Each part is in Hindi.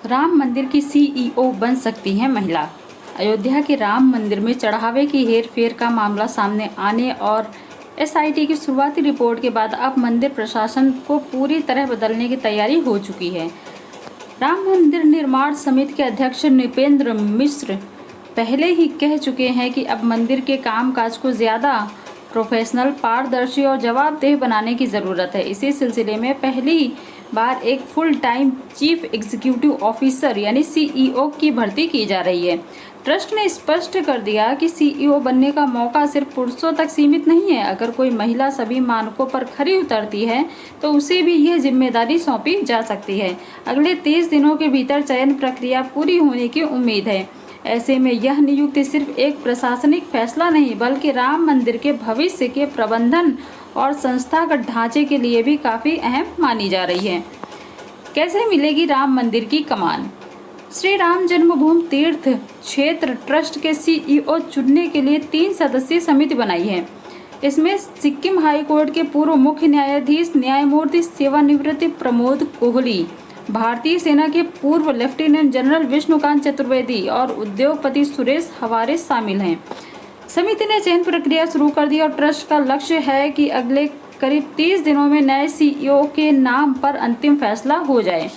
राम मंदिर की सीईओ बन सकती हैं महिला। अयोध्या के राम मंदिर में चढ़ावे की हेरफेर का मामला सामने आने और एसआईटी की शुरुआती रिपोर्ट के बाद अब मंदिर प्रशासन को पूरी तरह बदलने की तैयारी हो चुकी है। राम मंदिर निर्माण समिति के अध्यक्ष नृपेंद्र मिश्र पहले ही कह चुके हैं कि अब मंदिर के कामकाज को ज़्यादा प्रोफेशनल, पारदर्शी और जवाबदेह बनाने की ज़रूरत है। इसी सिलसिले में पहली बार एक full time chief executive officer यानी सीईओ की भर्ती की जा रही है। ट्रस्ट ने स्पष्ट कर दिया कि सीईओ बनने का मौका सिर्फ पुरुषों तक सीमित नहीं है। अगर कोई महिला सभी मानकों पर खरी उतरती है तो उसे भी यह जिम्मेदारी सौंपी जा सकती है। अगले 30 दिनों के भीतर चयन प्रक्रिया पूरी होने की उम्मीद है। ऐसे में यह नियुक्ति सिर्फ एक प्रशासनिक फैसला नहीं बल्कि राम मंदिर के भविष्य के प्रबंधन और संस्थागत ढांचे के लिए भी काफ़ी अहम मानी जा रही है। कैसे मिलेगी राम मंदिर की कमान? श्री राम जन्मभूमि तीर्थ क्षेत्र ट्रस्ट के सीईओ चुनने के लिए 3 सदस्यीय समिति बनाई है। इसमें सिक्किम हाई कोर्ट के पूर्व मुख्य न्यायाधीश न्यायमूर्ति सेवानिवृत्त प्रमोद कोहली, भारतीय सेना के पूर्व लेफ्टिनेंट जनरल विष्णुकांत चतुर्वेदी और उद्योगपति सुरेश हवारे शामिल हैं। समिति ने चयन प्रक्रिया शुरू कर दी और ट्रस्ट का लक्ष्य है कि अगले करीब 30 दिनों में नए सीईओ के नाम पर अंतिम फैसला हो जाए।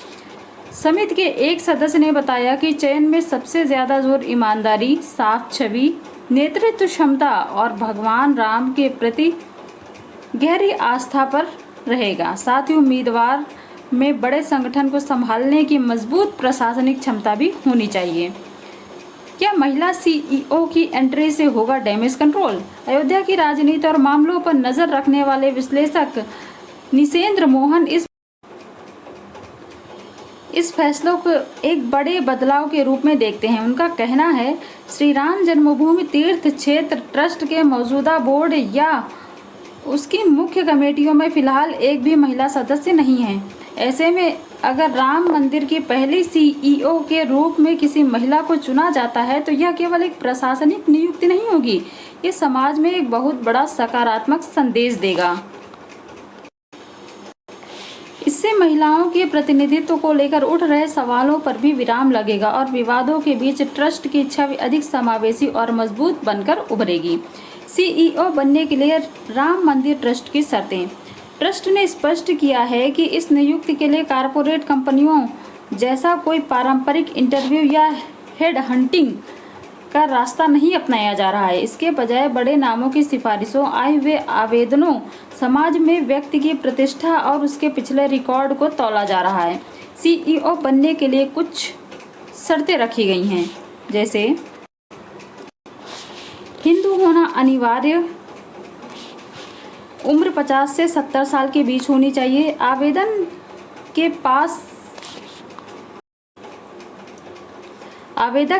समिति के एक सदस्य ने बताया कि चयन में सबसे ज़्यादा जोर ईमानदारी, साफ छवि, नेतृत्व क्षमता और भगवान राम के प्रति गहरी आस्था पर रहेगा। साथ ही उम्मीदवार में बड़े संगठन को संभालने की मजबूत प्रशासनिक क्षमता भी होनी चाहिए। क्या महिला सीईओ की एंट्री से होगा डैमेज कंट्रोल? अयोध्या की राजनीति और मामलों पर नजर रखने वाले विश्लेषक निशेंद्र मोहन इस फैसलों को एक बड़े बदलाव के रूप में देखते हैं। उनका कहना है, श्री राम जन्मभूमि तीर्थ क्षेत्र ट्रस्ट के मौजूदा बोर्ड या उसकी मुख्य कमेटियों में फिलहाल एक भी महिला सदस्य नहीं है। ऐसे में अगर राम मंदिर की पहली सीईओ के रूप में किसी महिला को चुना जाता है तो यह केवल एक प्रशासनिक नियुक्ति नहीं होगी, ये समाज में एक बहुत बड़ा सकारात्मक संदेश देगा। इससे महिलाओं के प्रतिनिधित्व को लेकर उठ रहे सवालों पर भी विराम लगेगा और विवादों के बीच ट्रस्ट की छवि अधिक समावेशी और मजबूत बनकर उभरेगी। सीईओ बनने के लिए राम मंदिर ट्रस्ट की शर्तें। ट्रस्ट ने स्पष्ट किया है कि इस नियुक्ति के लिए कारपोरेट कंपनियों जैसा कोई पारंपरिक इंटरव्यू या हेड हंटिंग का रास्ता नहीं अपनाया जा रहा है। इसके बजाय बड़े नामों की सिफारिशों, आए हुए आवेदनों, समाज में व्यक्ति की प्रतिष्ठा और उसके पिछले रिकॉर्ड को तौला जा रहा है। सीईओ बनने के लिए कुछ शर्तें रखी गई हैं, जैसे हिंदू होना अनिवार्य, उम्र 50 से 70 साल के बीच होनी चाहिए, आवेदक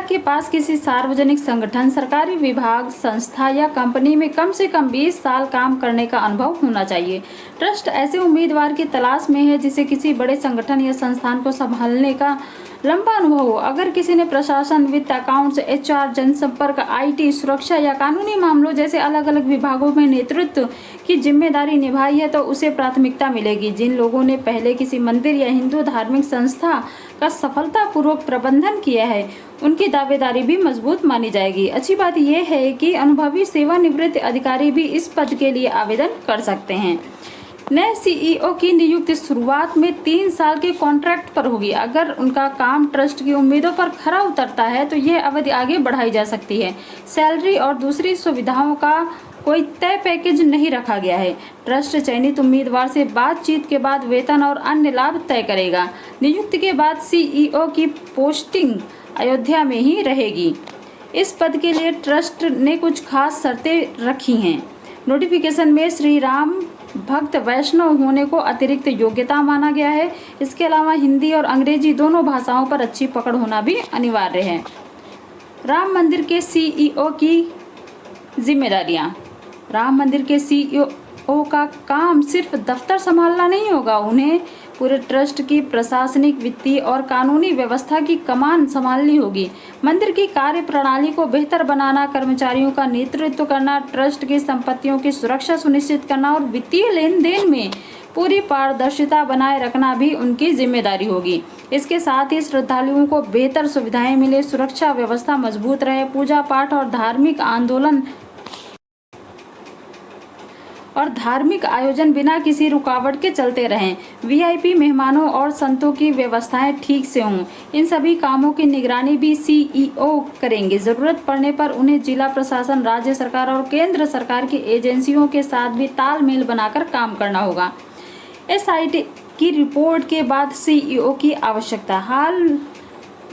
के पास किसी सार्वजनिक संगठन, सरकारी विभाग, संस्था या कंपनी में कम से कम 20 साल काम करने का अनुभव होना चाहिए। ट्रस्ट ऐसे उम्मीदवार की तलाश में है जिसे किसी बड़े संगठन या संस्थान को संभालने का लंबा अनुभव हो। अगर किसी ने प्रशासन, वित्त, अकाउंट्स, एचआर, जनसंपर्क, आईटी, सुरक्षा या कानूनी मामलों जैसे अलग अलग विभागों में नेतृत्व की जिम्मेदारी निभाई है तो उसे प्राथमिकता मिलेगी। जिन लोगों ने पहले किसी मंदिर या हिंदू धार्मिक संस्था का सफलतापूर्वक प्रबंधन किया है उनकी दावेदारी भी मजबूत मानी जाएगी। अच्छी बात यह है कि अनुभवी सेवानिवृत्त अधिकारी भी इस पद के लिए आवेदन कर सकते हैं। नए सीईओ की नियुक्ति शुरुआत में 3 साल के कॉन्ट्रैक्ट पर होगी। अगर उनका काम ट्रस्ट की उम्मीदों पर खरा उतरता है तो यह अवधि आगे बढ़ाई जा सकती है। सैलरी और दूसरी सुविधाओं का कोई तय पैकेज नहीं रखा गया है। ट्रस्ट चयनित उम्मीदवार से बातचीत के बाद वेतन और अन्य लाभ तय करेगा। नियुक्ति के बाद सीईओ की पोस्टिंग अयोध्या में ही रहेगी। इस पद के लिए ट्रस्ट ने कुछ खास शर्तें रखी हैं। नोटिफिकेशन में श्री राम भक्त वैष्णव होने को अतिरिक्त योग्यता माना गया है। इसके अलावा हिंदी और अंग्रेजी दोनों भाषाओं पर अच्छी पकड़ होना भी अनिवार्य है। राम मंदिर के सीईओ की जिम्मेदारियां। राम मंदिर के सीईओ का काम सिर्फ दफ्तर संभालना नहीं होगा, उन्हें पूरे ट्रस्ट की प्रशासनिक, वित्तीय और कानूनी व्यवस्था की कमान संभालनी होगी। मंदिर की कार्य प्रणाली को बेहतर बनाना, कर्मचारियों का नेतृत्व करना, ट्रस्ट की संपत्तियों की सुरक्षा सुनिश्चित करना और वित्तीय लेन देन में पूरी पारदर्शिता बनाए रखना भी उनकी जिम्मेदारी होगी। इसके साथ ही श्रद्धालुओं को बेहतर सुविधाएं मिले, सुरक्षा व्यवस्था मजबूत रहे, पूजा पाठ और धार्मिक आयोजन बिना किसी रुकावट के चलते रहें। वीआईपी मेहमानों और संतों की व्यवस्थाएं ठीक से हों। इन सभी कामों की निगरानी भी सीईओ करेंगे। जरूरत पड़ने पर उन्हें जिला प्रशासन, राज्य सरकार और केंद्र सरकार की एजेंसियों के साथ भी तालमेल बनाकर काम करना होगा। एसआईटी की रिपोर्ट के बाद सीईओ की आवश्यकता। हाल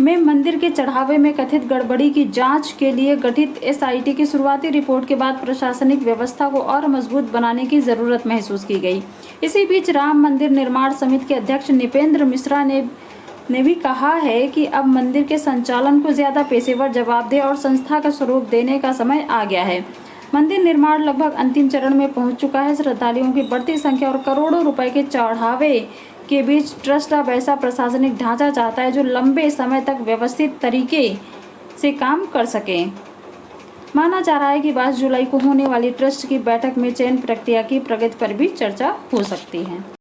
में मंदिर के चढ़ावे में कथित गड़बड़ी की जांच के लिए गठित एसआईटी की शुरुआती रिपोर्ट के बाद प्रशासनिक व्यवस्था को और मजबूत बनाने की जरूरत महसूस की गई। इसी बीच राम मंदिर निर्माण समिति के अध्यक्ष नृपेंद्र मिश्रा ने भी कहा है कि अब मंदिर के संचालन को ज्यादा पेशेवर, जवाबदेह और संस्था का स्वरूप देने का समय आ गया है। मंदिर निर्माण लगभग अंतिम चरण में पहुंच चुका है। श्रद्धालुओं की बढ़ती संख्या और करोड़ों रुपए के चढ़ावे के बीच ट्रस्ट अब ऐसा प्रशासनिक ढांचा चाहता है जो लंबे समय तक व्यवस्थित तरीके से काम कर सके। माना जा रहा है कि 22 जुलाई को होने वाली ट्रस्ट की बैठक में चयन प्रक्रिया की प्रगति पर भी चर्चा हो सकती है।